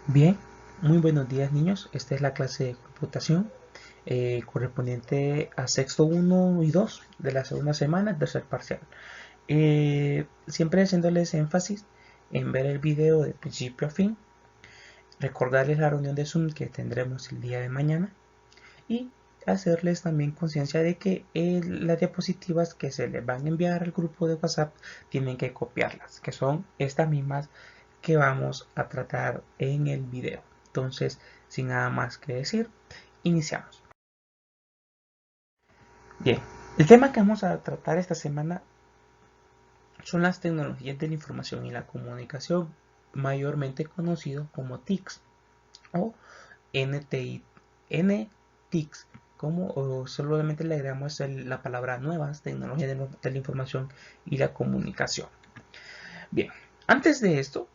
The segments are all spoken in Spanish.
Bien, muy buenos días niños. Esta es la clase de computación correspondiente a sexto 1 y 2 de la segunda semana, tercer parcial. Siempre haciéndoles énfasis en ver el video de principio a fin, recordarles la reunión de Zoom que tendremos el día de mañana y hacerles también conciencia de que las diapositivas que se les van a enviar al grupo de WhatsApp tienen que copiarlas, que son estas mismas que vamos a tratar en el video. Entonces, sin nada más que decir, iniciamos. Bien, el tema que vamos a tratar esta semana son las tecnologías de la información y la comunicación, mayormente conocido como TICs o NTI, NTICs, como o solamente le agregamos la palabra nuevas, tecnología de la información y la comunicación. Bien, antes de esto,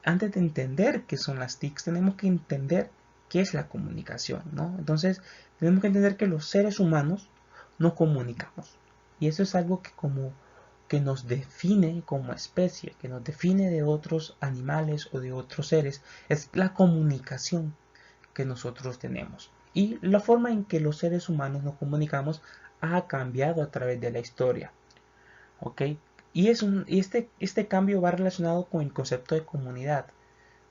antes de entender qué son las TICs, tenemos que entender qué es la comunicación, ¿no? Entonces, tenemos que entender que los seres humanos nos comunicamos. Y eso es algo que nos define como especie, que nos define de otros animales o de otros seres. Es la comunicación que nosotros tenemos. Y la forma en que los seres humanos nos comunicamos ha cambiado a través de la historia. ¿Ok? Y este cambio va relacionado con el concepto de comunidad.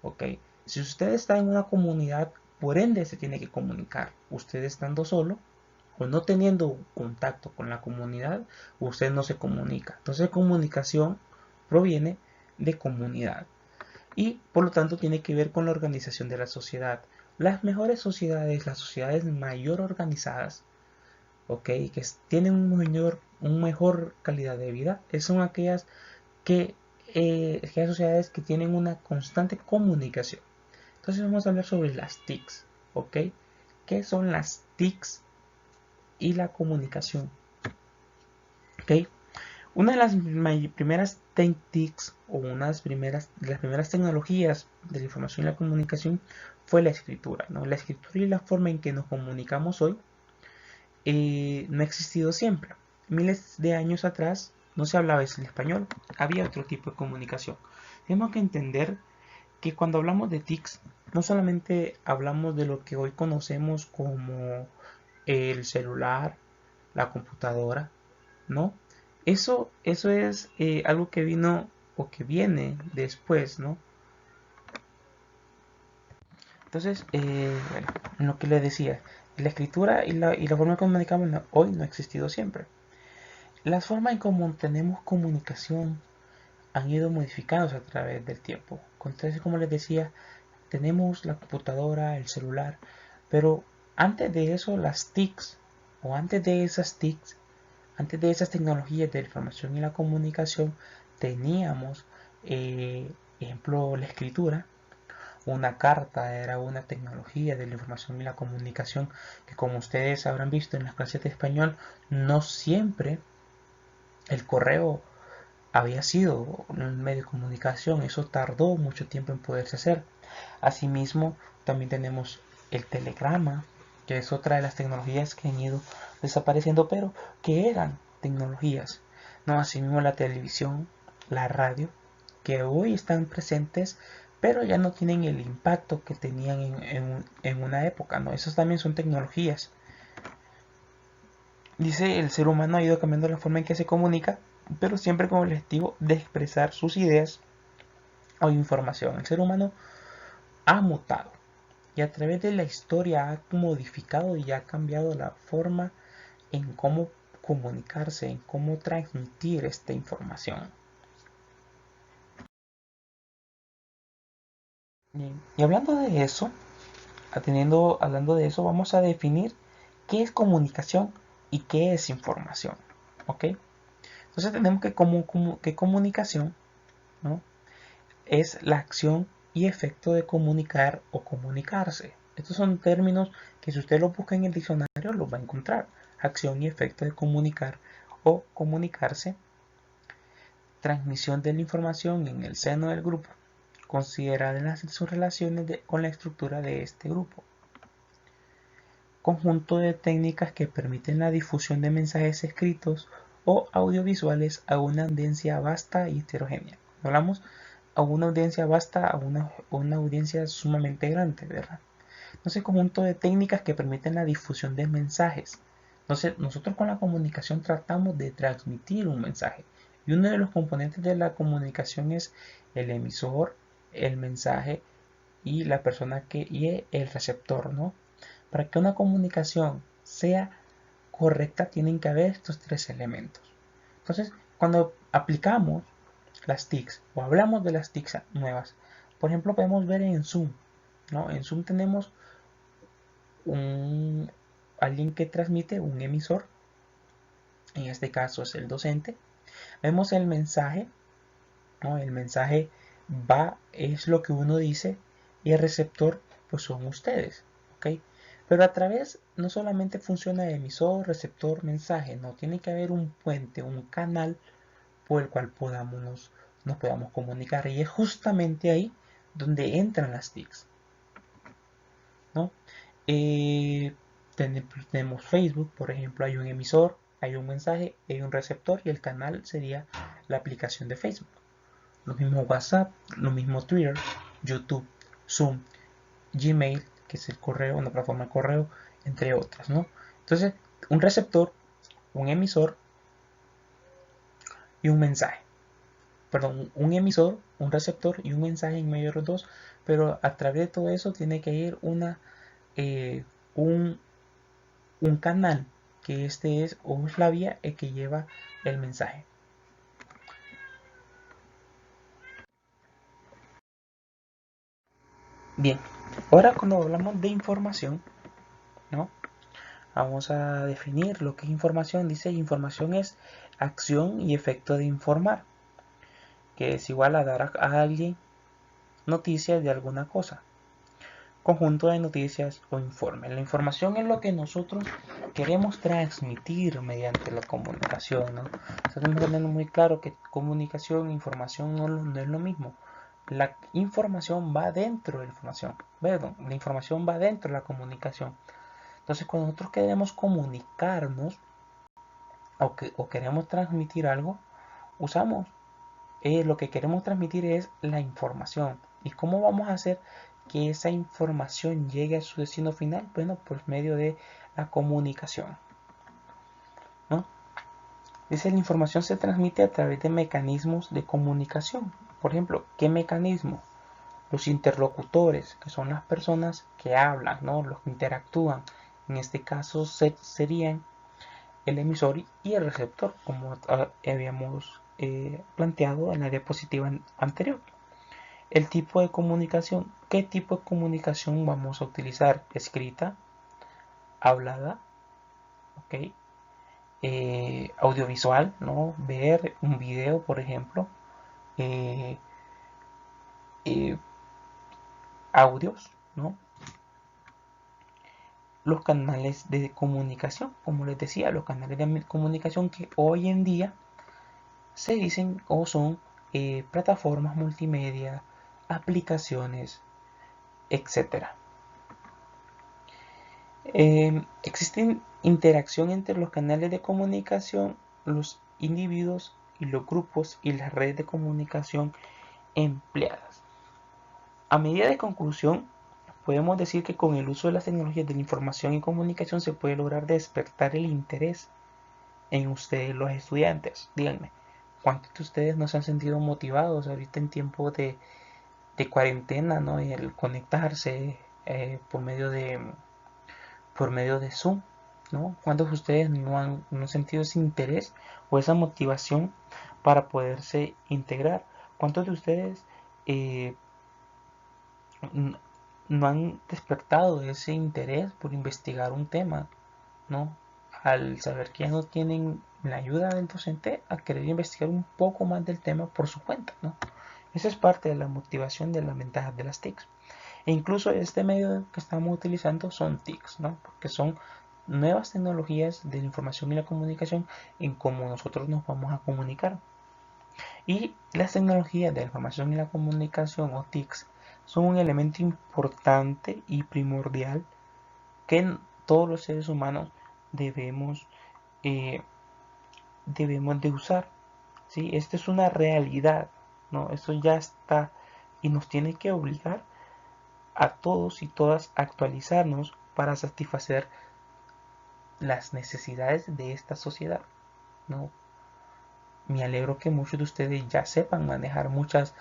¿Ok? Si usted está en una comunidad, por ende se tiene que comunicar. Usted estando solo o no teniendo contacto con la comunidad, usted no se comunica. Entonces comunicación proviene de comunidad. Y por lo tanto tiene que ver con la organización de la sociedad. Las mejores sociedades, las sociedades mayor organizadas, ¿ok? Que tienen un mejor calidad de vida, son que, aquellas sociedades que tienen una constante comunicación. Entonces vamos a hablar sobre las TICs, ¿ok? ¿Qué son las TICs y la comunicación? ¿Ok? Una de las primeras TICs o de las primeras tecnologías de la información y la comunicación fue la escritura, ¿no? La escritura y la forma en que nos comunicamos hoy no ha existido siempre. Miles de años atrás no se hablaba el español, había otro tipo de comunicación. Tenemos que entender que cuando hablamos de TICs, no solamente hablamos de lo que hoy conocemos como el celular, la computadora, ¿no? Eso es algo que vino o que viene después, ¿no? Entonces, bueno, lo que les decía, la escritura y la forma de comunicarnos hoy no ha existido siempre. Las formas en cómo tenemos comunicación han ido modificándose a través del tiempo. Entonces, como les decía, tenemos la computadora, el celular, pero antes de eso las TICs, o antes de esas tecnologías de la información y la comunicación, teníamos, ejemplo, la escritura. Una carta era una tecnología de la información y la comunicación que, como ustedes habrán visto en las clases de español, no siempre el correo había sido un medio de comunicación. Eso tardó mucho tiempo en poderse hacer. Asimismo, también tenemos el telegrama, que es otra de las tecnologías que han ido desapareciendo, pero que eran tecnologías. No, asimismo la televisión, la radio, que hoy están presentes, pero ya no tienen el impacto que tenían en una época, ¿no? Esas también son tecnologías. Dice, el ser humano ha ido cambiando la forma en que se comunica, pero siempre con el objetivo de expresar sus ideas o información. El ser humano ha mutado y a través de la historia ha modificado y ha cambiado la forma en cómo comunicarse, en cómo transmitir esta información. Y hablando de eso, hablando de eso, vamos a definir qué es comunicación y qué es información. ¿Ok? Entonces tenemos que comunicación, ¿no?, es la acción y efecto de comunicar o comunicarse. Estos son términos que, si usted los busca en el diccionario, los va a encontrar. Acción y efecto de comunicar o comunicarse. Transmisión de la información en el seno del grupo, consideradas sus relaciones con la estructura de este grupo. Conjunto de técnicas que permiten la difusión de mensajes escritos o audiovisuales a una audiencia vasta y heterogénea. Hablamos a una audiencia vasta, a una audiencia sumamente grande, ¿verdad? Entonces, conjunto de técnicas que permiten la difusión de mensajes. Entonces, nosotros con la comunicación tratamos de transmitir un mensaje. Y uno de los componentes de la comunicación es el emisor, el mensaje y la persona y el receptor, ¿no? Para que una comunicación sea correcta, tienen que haber estos tres elementos. Entonces, cuando aplicamos las TICs o hablamos de las TICs nuevas, por ejemplo, podemos ver en Zoom, ¿no? En Zoom tenemos alguien que transmite, un emisor, en este caso es el docente. Vemos el mensaje, ¿no? El mensaje es lo que uno dice, y el receptor pues son ustedes, ¿ok? Pero a través no solamente funciona emisor, receptor, mensaje, no, tiene que haber un puente, un canal por el cual nos podamos comunicar, y es justamente ahí donde entran las TICs, ¿no? Eh, tenemos Facebook, por ejemplo, hay un emisor, hay un mensaje, hay un receptor, y el canal sería la aplicación de Facebook. Lo mismo WhatsApp, lo mismo Twitter, YouTube, Zoom, Gmail, que es el correo, una plataforma de correo, entre otras, ¿no? Entonces, un receptor, un emisor y un mensaje. Perdón, un emisor, un receptor y un mensaje en medio de los dos, pero a través de todo eso tiene que ir eh, un, un canal, que este es o es la vía que lleva el mensaje. Bien, ahora cuando hablamos de información, ¿no? Vamos a definir lo que es información. Dice, información es acción y efecto de informar, que es igual a dar a alguien noticias de alguna cosa. Conjunto de noticias o informes. La información es lo que nosotros queremos transmitir mediante la comunicación, ¿no? Tenemos que tener muy claro que comunicación e información no es lo mismo. La información va dentro de la información. Perdón, la información va dentro de la comunicación. Entonces, cuando nosotros queremos comunicarnos o queremos transmitir algo, usamos lo que queremos transmitir es la información. ¿Y cómo vamos a hacer que esa información llegue a su destino final? Bueno, por medio de la comunicación, ¿no? Dice, la información se transmite a través de mecanismos de comunicación. Por ejemplo, ¿qué mecanismo? Los interlocutores, que son las personas que hablan, ¿no? Los que interactúan. En este caso serían el emisor y el receptor, como habíamos planteado en la diapositiva anterior. El tipo de comunicación. ¿Qué tipo de comunicación vamos a utilizar? Escrita, hablada, ¿ok? Audiovisual, ¿no? Ver un video, por ejemplo. eh, eh, Audios, ¿no? Los canales de comunicación, como les decía, los canales de comunicación que hoy en día se dicen o son plataformas multimedia, aplicaciones, etcétera. Existe interacción entre los canales de comunicación, los individuos y los grupos y las redes de comunicación empleadas. A medida de conclusión, podemos decir que con el uso de las tecnologías de la información y comunicación se puede lograr despertar el interés en ustedes, los estudiantes. Díganme, ¿cuántos de ustedes no se han sentido motivados ahorita en tiempo de cuarentena, ¿no? Y el conectarse por medio de Zoom, ¿no? ¿Cuántos de ustedes no han sentido ese interés o esa motivación para poderse integrar? ¿Cuántos de ustedes eh, no han despertado ese interés por investigar un tema, ¿no? Al saber que ya no tienen la ayuda del docente, a querer investigar un poco más del tema por su cuenta, ¿no? Esa es parte de la motivación de las ventajas de las TICs. E incluso este medio que estamos utilizando son TICs, ¿no? Porque son nuevas tecnologías de la información y la comunicación en cómo nosotros nos vamos a comunicar. Y las tecnologías de la información y la comunicación o TICs son un elemento importante y primordial que todos los seres humanos debemos, eh, debemos de usar, ¿sí? Esta es una realidad, No, eso ya está y nos tiene que obligar a todos y todas a actualizarnos para satisfacer las necesidades de esta sociedad. No, me alegro que muchos de ustedes ya sepan manejar muchas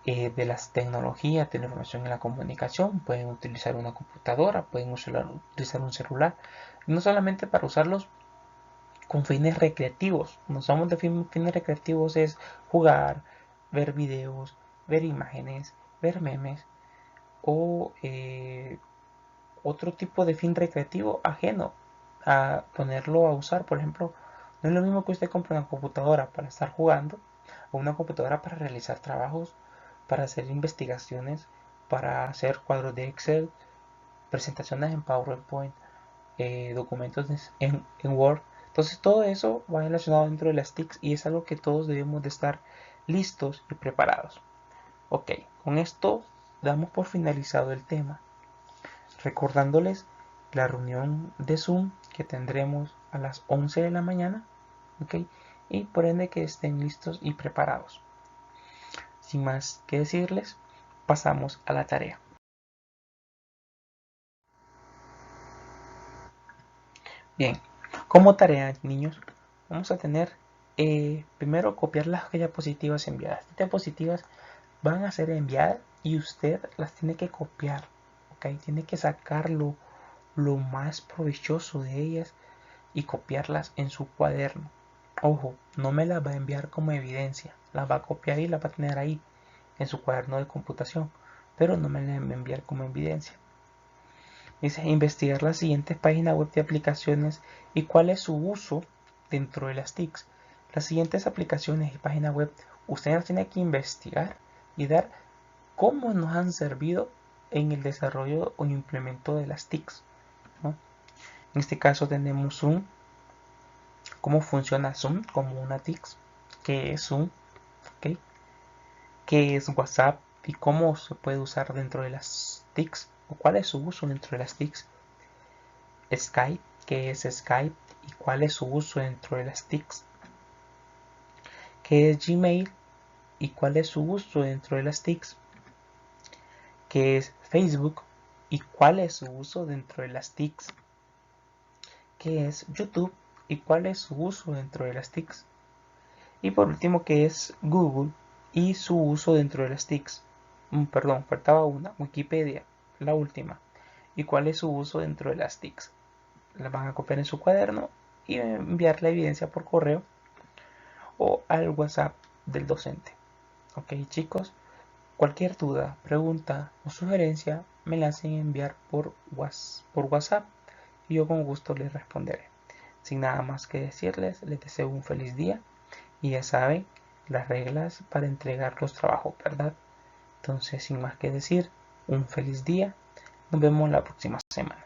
de las tecnologías de la información y la comunicación. Pueden utilizar una computadora, pueden utilizar un celular, no solamente para usarlos con fines recreativos. Cuando usamos de fines recreativos es jugar, ver videos, ver imágenes, ver memes o otro tipo de fin recreativo ajeno a ponerlo a usar. Por ejemplo, no es lo mismo que usted compre una computadora para estar jugando o una computadora para realizar trabajos, para hacer investigaciones, para hacer cuadros de Excel, presentaciones en PowerPoint, documentos en Word. Entonces todo eso va relacionado dentro de las TICs y es algo que todos debemos de estar listos y preparados. Ok, con esto damos por finalizado el tema, recordándoles la reunión de Zoom que tendremos a las 11 de la mañana, ok, y por ende que estén listos y preparados. Sin más que decirles, pasamos a la tarea. Bien, como tarea, niños, vamos a tener primero copiar las diapositivas enviadas. Las diapositivas van a ser enviadas y usted las tiene que copiar, ¿ok? Tiene que sacarlo lo más provechoso de ellas y copiarlas en su cuaderno. Ojo, no me las va a enviar como evidencia, las va a copiar y las va a tener ahí en su cuaderno de computación, pero no me las va a enviar como evidencia. Dice investigar las siguientes páginas web de aplicaciones y cuál es su uso dentro de las TICs. Las siguientes aplicaciones y páginas web usted las tiene que investigar y dar cómo nos han servido en el desarrollo o implemento de las TICs, ¿no? En este caso tenemos Zoom, cómo funciona Zoom como una TIC, qué es Zoom, ¿okay? Qué es WhatsApp y cómo se puede usar dentro de las TICs o cuál es su uso dentro de las TICs. Skype, qué es Skype y cuál es su uso dentro de las TICs. Qué es Gmail y cuál es su uso dentro de las TICs. Qué es Facebook y cuál es su uso dentro de las TICs. Qué es YouTube y cuál es su uso dentro de las TICs. Y por último, qué es Google y su uso dentro de las TICs. Perdón, faltaba una, Wikipedia, la última. ¿Y cuál es su uso dentro de las TICs? La van a copiar en su cuaderno y enviar la evidencia por correo o al WhatsApp del docente. Ok, chicos, cualquier duda, pregunta o sugerencia me la hacen enviar por WhatsApp y yo con gusto les responderé. Sin nada más que decirles, les deseo un feliz día y ya saben las reglas para entregar los trabajos, ¿verdad? Entonces, sin más que decir, un feliz día. Nos vemos la próxima semana.